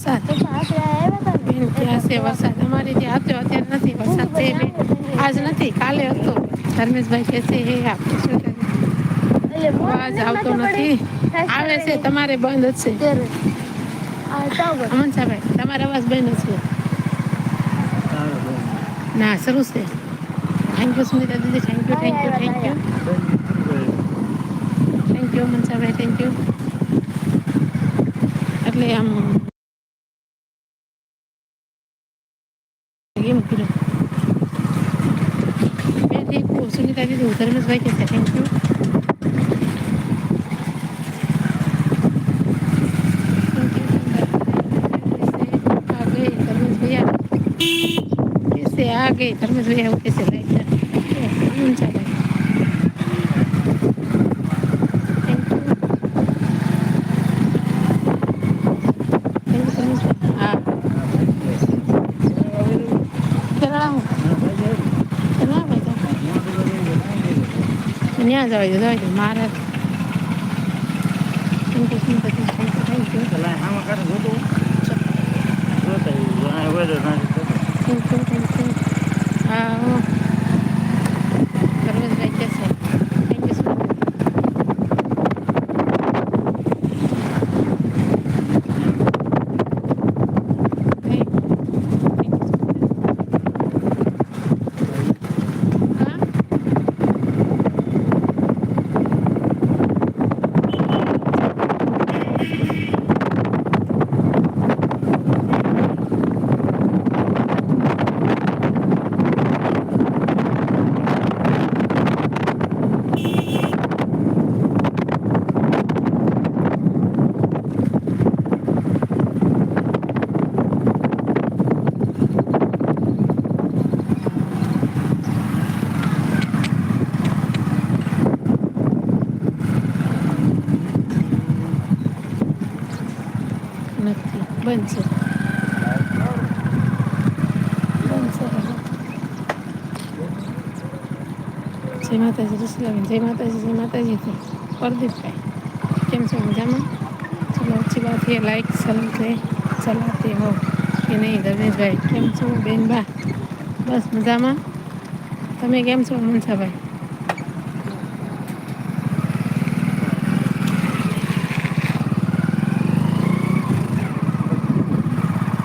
વરસાદ બેન ક્યાં છે વરસાદ અમારે ત્યાં હતો અત્યારે નથી વરસાદ છે બેન આજ નથી કાલે હતો ધર્મેશભાઈ કે છે હે આપીશું અવાજ આવતો નથી આવે છે તમારે બંધ જ છે અમન સાહેબ તમારો અવાજ બંધ છે ના શરૂ છે થેન્ક યુ સુમિતા દીદી thank you thank you thank you thank you Aman સાહેબ થેન્ક યુ એટલે આમ એમ કર્યું બેન એક સુનિતા દીદી ધર્મેશભાઈ કે છે થેન્ક યુ कैसे आ गए धर्मेश भैया वो कैसे लाइक हाँ चला हूँ चला भाई ન્યા જવા દો મારે થેન્ક યુ હા ધર્મેશભાઈ કે છે થેન્ક યુ સો મચ નથી બનશે જય માતાજી રસલાબેન જય માતાજી પ્રદીપભાઈ કેમ છો મજામાં ચલો अच्छी बात है लाइक चलाते हो कि नहीं ધર્મેશભાઈ કેમ છો બેન બા બસ મજામાં તમે કેમ છો મનસાભાઈ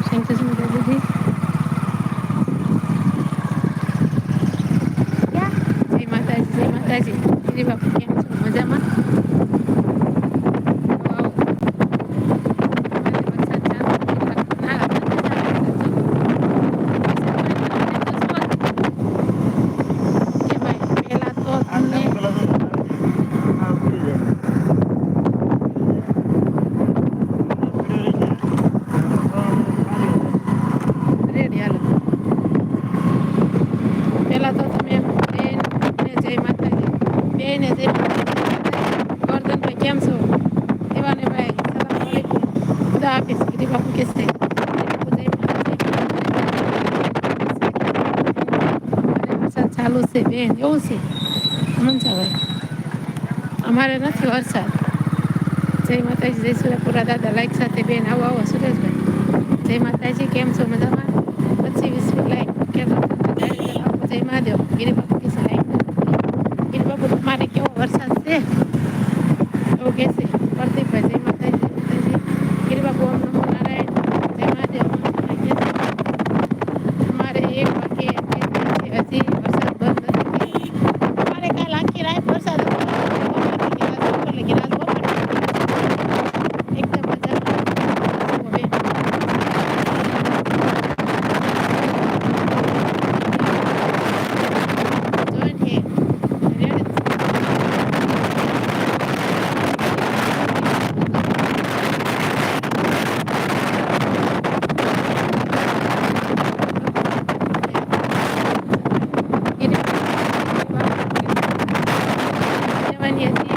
થેન્ક યુ સુમિતા દીદી જય માતાજી દીદી બાપુ કેમ છો મજામાં પેલા તો તમે બેન જય માતાજી બેન જય ગોરધનભાઈ કેમ છો દેવાને ભાઈ સલામ વાલેકુમ ખુદા હાફિઝ ગીરી બાપુ કેસે વરસાદ ચાલુ છે બેન એવું છે મનસાભાઈ અમારે નથી વરસાદ જય માતાજી જય સુરેપુરા દાદા લાઈક સાથે બેન આવો સુરેશભાઈ જય માતાજી કેમ છો મજામાં 25-20 લાઈક કે જય મહાદેવ ગીરી બાપુ કેસે લાઈક ગીરી બાપુ તમારે કેવો વરસાદ છે એવું કહેશે પ્રદીપભાઈ જય માતાજી ગીરી બાપુ ઓમ નમો નારાયણ જય મહાદેવ અમારે 1 વાગે હજી વરસાદ બંધ નથી અમારે કાલ આખી રાત વરસાદ હતો એકદમ મજા